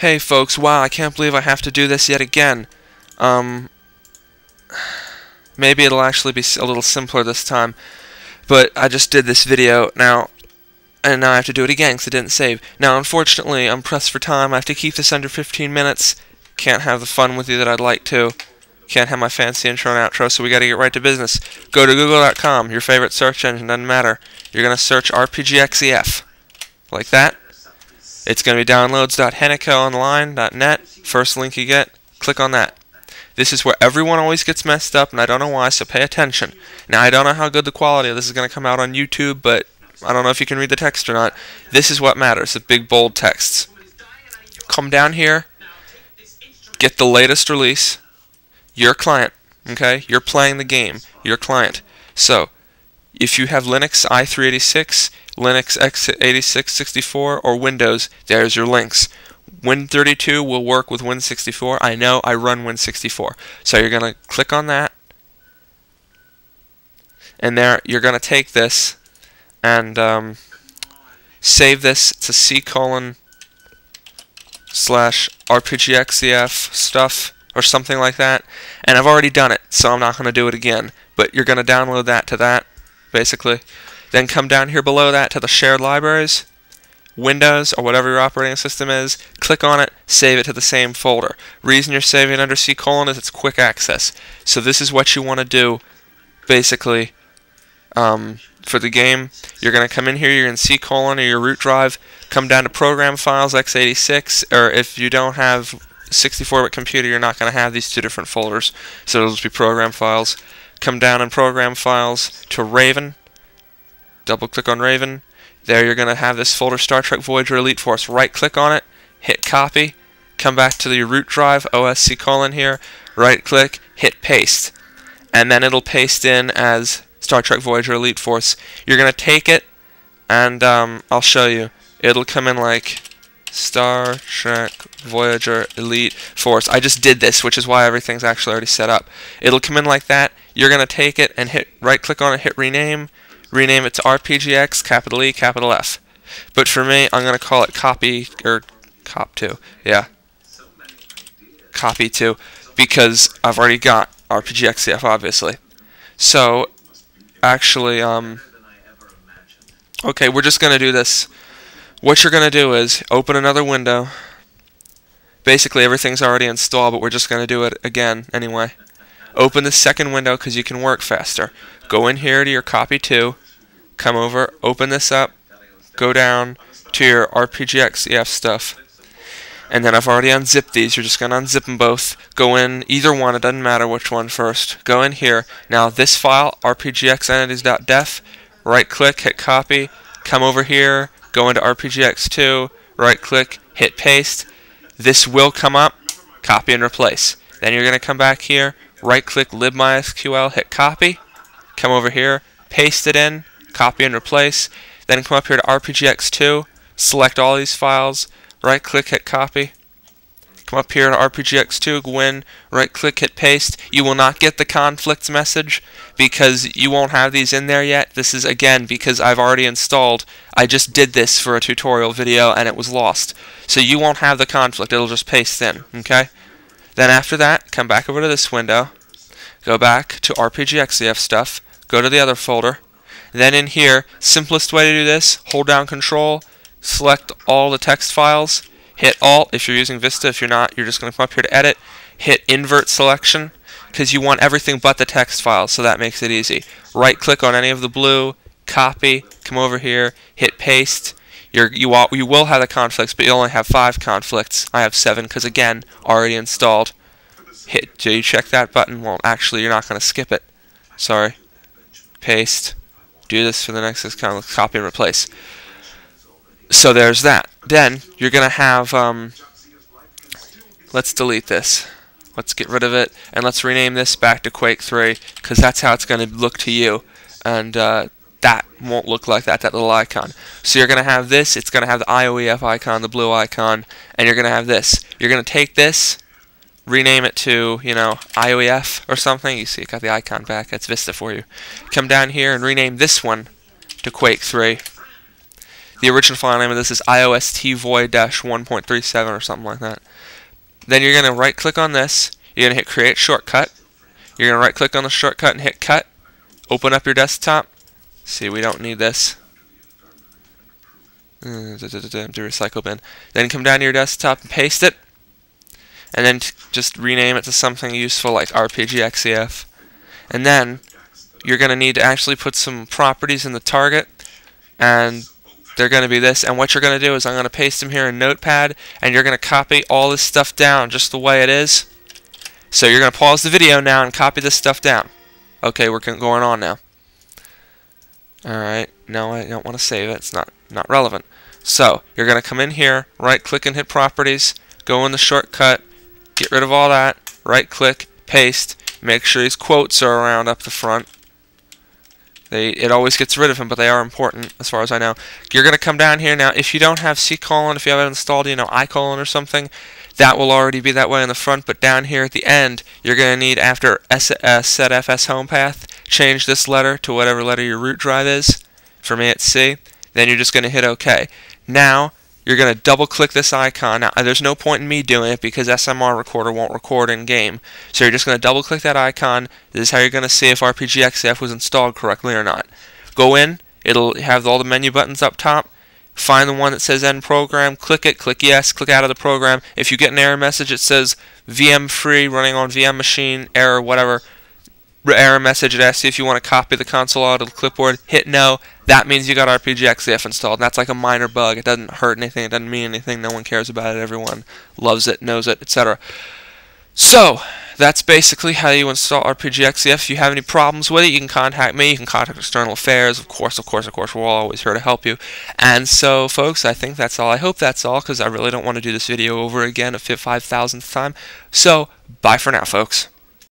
Hey folks, wow, I can't believe I have to do this yet again. Maybe it'll actually be a little simpler this time, but I just did this video now, and now I have to do it again because it didn't save. Now, unfortunately, I'm pressed for time. I have to keep this under 15 minutes. Can't have the fun with you that I'd like to. Can't have my fancy intro and outro, so we gotta get right to business. Go to google.com, your favorite search engine, doesn't matter. You're gonna search rpgxEF. Like that. It's going to be downloads.henecoonline.net. First link you get, click on that. This is where everyone always gets messed up, and I don't know why, so pay attention. Now, I don't know how good the quality of this is going to come out on YouTube, but I don't know if you can read the text or not. This is what matters, the big bold texts. Come down here, get the latest release, your client, okay? You're playing the game, your client. So, if you have Linux i386, Linux x86 64, or Windows, there's your links. Win32 will work with Win64. I know, I run Win64. So you're going to click on that, and there you're going to take this and save this to c:/rpgxEF stuff or something like that. And I've already done it, so I'm not going to do it again. But you're going to download that to that, basically. Then come down here below that to the shared libraries, Windows, or whatever your operating system is, click on it, save it to the same folder. Reason you're saving it under c:/ is it's quick access. So this is what you want to do, basically, for the game. You're going to come in here, you're in c:/ or your root drive, come down to program files, x86, or if you don't have 64-bit computer, you're not going to have these two different folders, so it'll just be program files. Come down in program files to Raven. Double click on Raven. There you're going to have this folder, Star Trek Voyager Elite Force. Right click on it, hit copy, come back to the root drive, OSC: here, right click, hit paste. And then it'll paste in as Star Trek Voyager Elite Force. You're going to take it, and I'll show you. It'll come in like Star Trek Voyager Elite Force. I just did this, which is why everything's actually already set up. It'll come in like that. You're going to take it and hit right click on it, hit rename. Rename it to rpgx, capital E, capital F. But for me, I'm going to call it copy, or cop2, yeah. Copy2, because I've already got rpgxEF, obviously. So, actually, okay, we're just going to do this. What you're going to do is open another window. Basically, everything's already installed, but we're just going to do it again anyway. Open the second window because you can work faster. Go in here to your copy2, come over, open this up, go down to your rpgxEF stuff, and then I've already unzipped these. You're just going to unzip them both. Go in either one, it doesn't matter which one first. Go in here. Now this file, rpgxentities.def, right click, hit copy, come over here, go into rpgx2, right click, hit paste. This will come up, copy and replace. Then you're going to come back here, right click libmysql, hit copy, come over here, paste it in, copy and replace, then come up here to rpgx2, select all these files, right click, hit copy, come up here to rpgx2, go in, right click, hit paste. You will not get the conflicts message because you won't have these in there yet. This is again because I've already installed. I just did this for a tutorial video and it was lost. So you won't have the conflict, it'll just paste in, okay? Then after that, come back over to this window, go back to rpgxEF stuff, go to the other folder, then in here, simplest way to do this, hold down Control, select all the text files, hit Alt if you're using Vista. If you're not, you're just going to come up here to Edit, hit Invert Selection, because you want everything but the text files, so that makes it easy. Right click on any of the blue, copy, come over here, hit Paste. You will have the conflicts, but you only have 5 conflicts. I have 7 because, again, already installed. Do you check that button? Well, actually, you're not going to skip it. Sorry. Paste. Do this for the next copy and replace. So there's that. Then you're going to have, let's delete this. Let's get rid of it, and let's rename this back to Quake 3, because that's how it's going to look to you. And that won't look like that little icon. So you're going to have this, it's going to have the IOEF icon, the blue icon, and you're going to have this. You're going to take this, rename it to, you know, IOEF or something. You see it got the icon back. That's Vista for you. Come down here and rename this one to Quake 3. The original file name of this is iostvoid-1.37 or something like that. Then you're going to right click on this, you're going to hit create shortcut, you're going to right click on the shortcut and hit cut, open up your desktop. See, we don't need this. Empty recycle bin. Then come down to your desktop and paste it, and then just rename it to something useful like rpgxEF. And then you're going to need to actually put some properties in the target, and they're going to be this. And what you're going to do is I'm going to paste them here in Notepad, and you're going to copy all this stuff down just the way it is. So you're going to pause the video now and copy this stuff down. Okay, we're going on now. Alright, no, I don't want to save it. It's not relevant. So you're going to come in here, right click and hit properties, go in the shortcut, get rid of all that, right click, paste, make sure these quotes are around up the front. It always gets rid of them, but they are important as far as I know. You're going to come down here now. If you don't have C:, if you have it installed, I:, or something, that will already be that way in the front, but down here at the end, you're going to need, after set fs home path, change this letter to whatever letter your root drive is. For me, it's C. Then you're just going to hit OK. Now, you're going to double click this icon. Now, there's no point in me doing it because SMR Recorder won't record in game. So you're just going to double click that icon. This is how you're going to see if rpgxEF was installed correctly or not. Go in, it'll have all the menu buttons up top. Find the one that says End Program, click it, click Yes, click out of the program. If you get an error message, it says VM free, running on VM machine, error, whatever. Error message, it asks you if you want to copy the console out of the clipboard, hit no. That means you got rpgxEF installed. That's like a minor bug. It doesn't hurt anything, it doesn't mean anything, no one cares about it, everyone loves it, knows it, etc. So, that's basically how you install rpgxEF. If you have any problems with it, you can contact me, you can contact External Affairs, of course, we're always here to help you. And so, folks, I think that's all. I hope that's all, because I really don't want to do this video over again a 5,000th time. So, bye for now, folks.